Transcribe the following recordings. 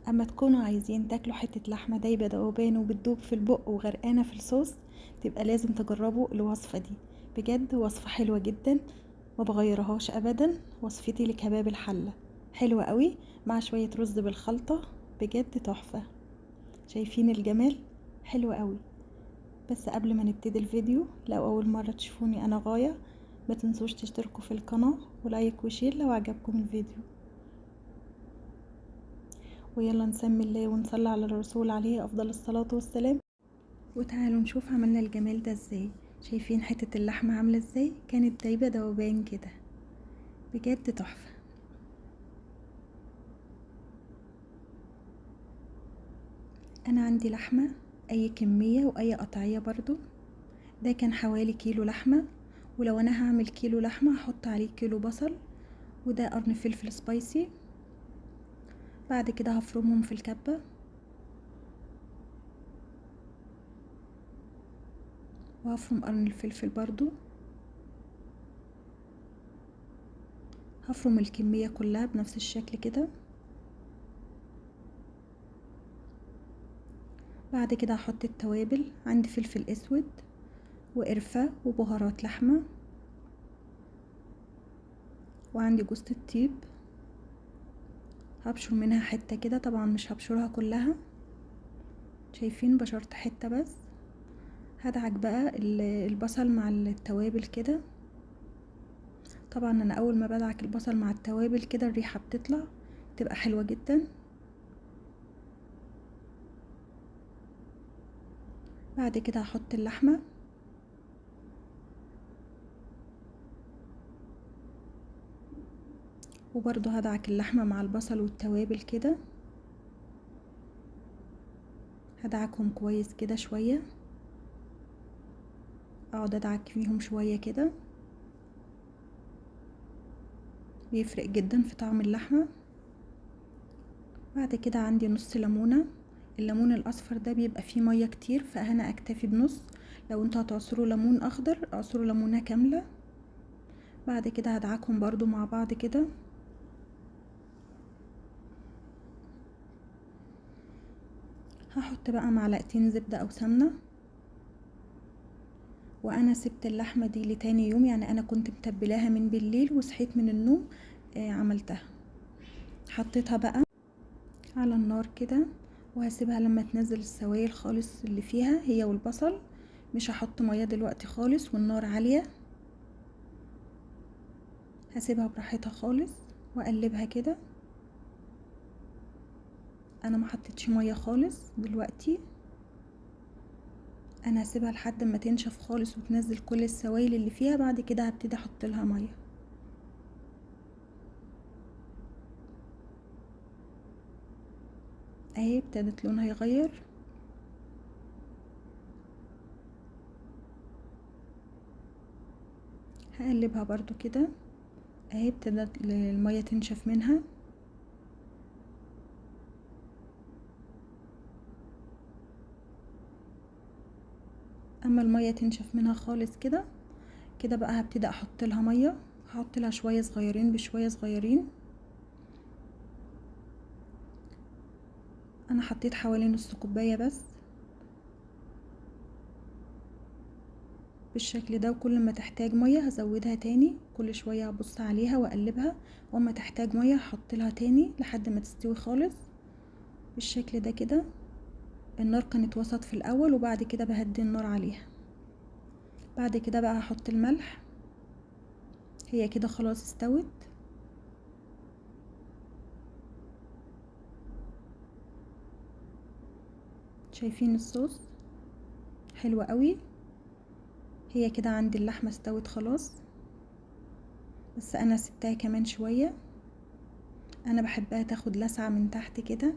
اما تكونوا عايزين تاكلوا حتة لحمة دايبة دوبان وبتدوب في البق وغرقانة في الصوص، تبقى لازم تجربوا الوصفة دي. بجد وصفة حلوة جدا، ما بغيرهاش ابدا. وصفتي لكباب الحلة حلوة قوي مع شوية رز بالخلطة، بجد تحفة. شايفين الجمال؟ حلوة قوي. بس قبل ما نبتدي الفيديو، لو اول مرة تشوفوني انا غاية، ما تنسوش تشتركوا في القناة ولايك وشير لو عجبكم الفيديو. ويلا نسمي الله ونصلي على الرسول عليه افضل الصلاة والسلام. وتعالوا نشوف عملنا الجمال ده ازاي. شايفين حتة اللحمة عاملة ازاي؟ كانت دايبة دوبان كده، بجد تحفة. انا عندي لحمة اي كمية واي قطعية برضو. ده كان حوالي كيلو لحمة، ولو انا هعمل كيلو لحمة هحط عليه كيلو بصل، وده قرن فلفل سبايسي. بعد كده هفرمهم في الكبة، وهفرم قرن الفلفل برضو. هفرم الكمية كلها بنفس الشكل كده. بعد كده هحط التوابل. عندي فلفل اسود وقرفة وبهارات لحمة، وعندي جوزة الطيب. هبشر منها حتة كده، طبعا مش هبشرها كلها، شايفين بشرت حتة بس. هدعك بقى البصل مع التوابل كده. طبعا انا اول ما بدعك البصل مع التوابل كده الريحة بتطلع، تبقى حلوة جدا. بعد كده هحط اللحمة، وبرضو هدعك اللحمة مع البصل والتوابل كده. هدعكهم كويس كده شوية، اقعد ادعك فيهم شوية كده، بيفرق جدا في طعم اللحمة. بعد كده عندي نص ليمونة. الليمون الاصفر ده بيبقى فيه مية كتير، فانا اكتفي بنص. لو انتوا هتعصروا ليمون اخضر اعصروا ليمونة كاملة. بعد كده هدعكهم برضو مع بعض كده. هحط بقى معلقتين زبدة او سمنة. وانا سبت اللحمة دي لتاني يوم، يعني انا كنت متبلاها من بالليل وصحيت من النوم عملتها. حطيتها بقى على النار كده، وهسيبها لما تنزل السوائل خالص اللي فيها هي والبصل. مش هحط مية دلوقتي خالص والنار عالية، هسيبها براحتها خالص واقلبها كده. انا ما حطيتش مية خالص دلوقتي، انا هسيبها لحد ما تنشف خالص وتنزل كل السوائل اللي فيها. بعد كده هبتدي احط لها مية. اهي ابتدت لونها يغير. هقلبها برضو كده. اهي ابتدت المية تنشف منها. اما المية تنشف منها خالص كده، كده بقى هبتدي احط لها مية. هحط لها شوية صغيرين بشوية صغيرين. انا حطيت حوالي نص كوباية بس بالشكل ده. وكل ما تحتاج مية هزودها تاني، كل شوية هبص عليها واقلبها، واما تحتاج مية هحط لها تاني لحد ما تستوي خالص بالشكل ده كده. النار كانت وسط في الاول، وبعد كده بهدي النار عليها. بعد كده بقى هحط الملح. هي كده خلاص استوت. شايفين الصوص؟ حلوة قوي. هي كده عندي اللحمة استوت خلاص، بس انا سبتها كمان شوية. انا بحبها تاخد لسعة من تحت كده.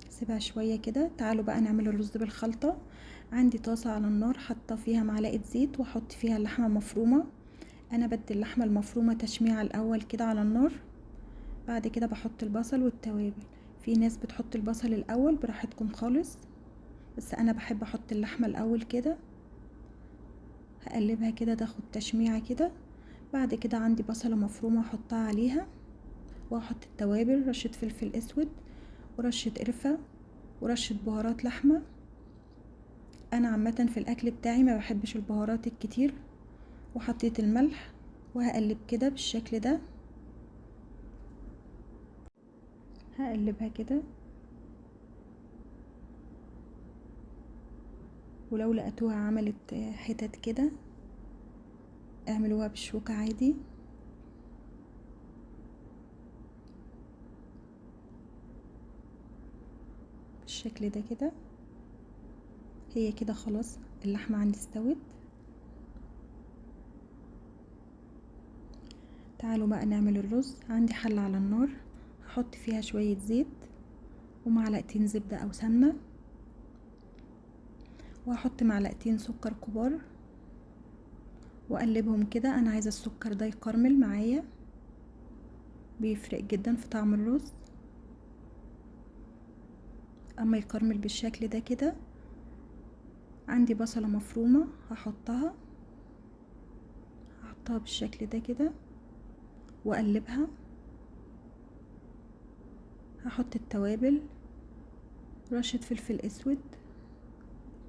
سيبها شوية كده. تعالوا بقى نعمل الرز بالخلطة. عندي طاسة على النار، حاطة فيها معلقة زيت واحط فيها اللحمة المفرومة. انا بدي اللحمة المفرومة تشميعة الاول كده على النار. بعد كده بحط البصل والتوابل. في ناس بتحط البصل الاول، براحتكم خالص، بس انا بحب احط اللحمة الاول كده. هقلبها كده تاخد تشميعة كده. بعد كده عندي بصلة مفرومة احطها عليها، وهحط التوابل، رشة فلفل اسود ورشة قرفة ورشة بهارات لحمة. انا عامة في الاكل بتاعي ما بحبش البهارات الكتير. وحطيت الملح وهقلب كده بالشكل ده، هقلبها كده. ولو لقيتوها عملت حتت كده اعملوها بالشوكة عادي. بالشكل ده كده. هي كده خلاص اللحمة عندي استوت. تعالوا بقى نعمل الرز. عندي حلة على النار، هحط فيها شوية زيت ومعلقتين زبدة او سمنة، وهحط معلقتين سكر كبار واقلبهم كده. انا عايزة السكر ده يكرمل معايا، بيفرق جدا في طعم الرز. اما يكرمل بالشكل ده كده، عندي بصلة مفرومة هحطها بالشكل ده كده واقلبها. هحط التوابل، رشة فلفل اسود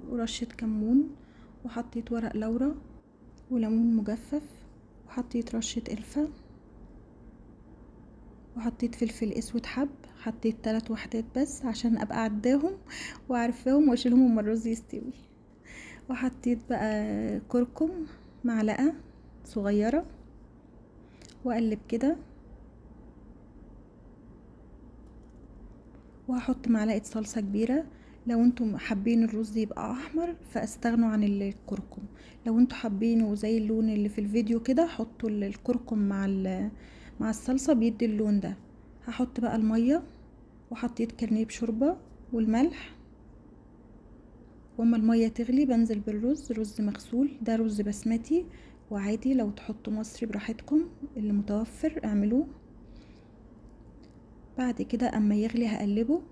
ورشة كمون، وحطيت ورق لورا وليمون مجفف، وحطيت رشة قرفة، وحطيت فلفل اسود حطيت 3 وحدات بس عشان ابقى عداهم وعارفاهم واشيلهم اما الرز يستوي. وحطيت بقى كركم معلقة صغيرة واقلب كده. وهحط معلقة صلصة كبيرة. لو انتم حابين الرز يبقى احمر فاستغنوا عن الكركم، لو انتم حابينه زي اللون اللي في الفيديو كده حطوا الكركم مع الصلصة بيدي اللون ده. هحط بقى المية، وحطيت كرنيب شوربة والملح. واما المية تغلي بنزل بالرز. رز مغسول، ده رز بسمتي، وعادي لو تحطوا مصري براحتكم، اللي متوفر اعملوه. بعد كده اما يغلي هقلبه،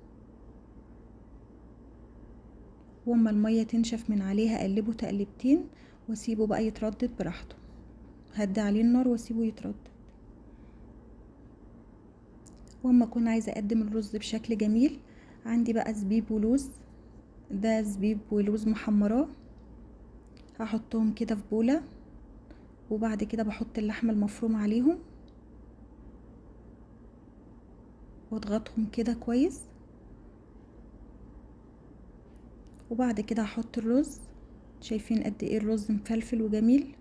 واما المية تنشف من عليه هقلبه تقلبتين واسيبه بقى يتردد براحته. هدي عليه النار واسيبه يتردد. واما اكون عايزة اقدم الرز بشكل جميل، عندي بقى زبيب ولوز. ده زبيب ولوز محمراه، هحطهم كده في بولة، وبعد كده بحط اللحمة المفرومة عليهم واضغطهم كده كويس. وبعد كده هحط الرز. شايفين قد ايه الرز مفلفل وجميل،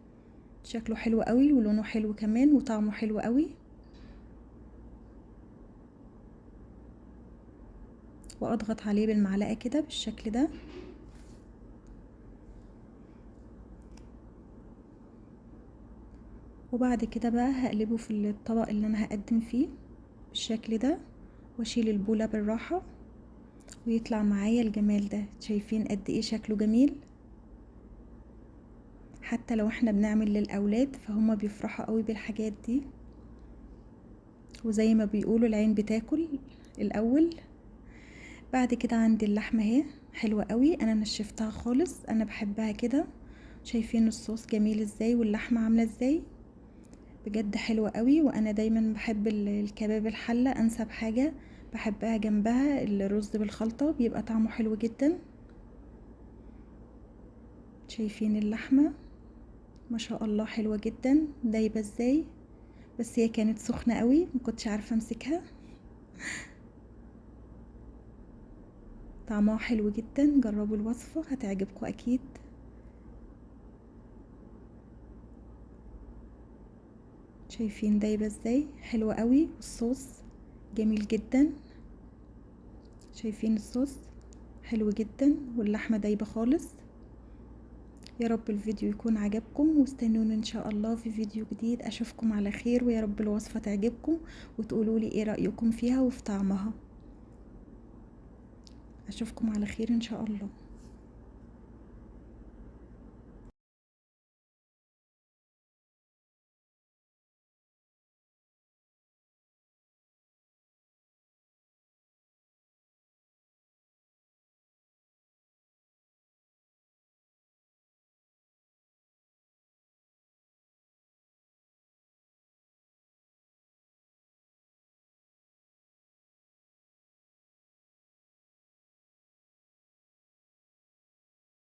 شكله حلو قوي ولونه حلو كمان وطعمه حلو قوي. واضغط عليه بالمعلقة كده بالشكل ده. وبعد كده بقى هقلبه في الطبق اللي انا هقدم فيه بالشكل ده، واشيل البولة بالراحة ويطلع معايا الجمال ده. شايفين قد ايه شكله جميل. حتى لو احنا بنعمل للاولاد فهم بيفرحوا قوي بالحاجات دي. وزي ما بيقولوا العين بتاكل الاول. بعد كده عندي اللحمة اهي حلوة قوي، انا نشفتها خالص، انا بحبها كده. شايفين الصوص جميل ازاي واللحمة عاملة ازاي، بجد حلوة قوي. وانا دايما بحب الكباب الحلة انسب حاجة بحبها جنبها الرز بالخلطة، بيبقى طعمه حلو جدا. شايفين اللحمة ما شاء الله حلوة جدا دايبة ازاي، بس هي كانت سخنة قوي مكنتش عارفة امسكها. طعمها حلو جدا، جربوا الوصفة هتعجبكم اكيد. شايفين دايبة ازاي حلوة قوي، والصوص جميل جدا. شايفين الصوص حلو جدا واللحمة دايبة خالص. يا رب الفيديو يكون عجبكم، واستنوني ان شاء الله في فيديو جديد. اشوفكم على خير، ويا رب الوصفة تعجبكم وتقولوا لي ايه رأيكم فيها وفي طعمها. اشوفكم على خير ان شاء الله.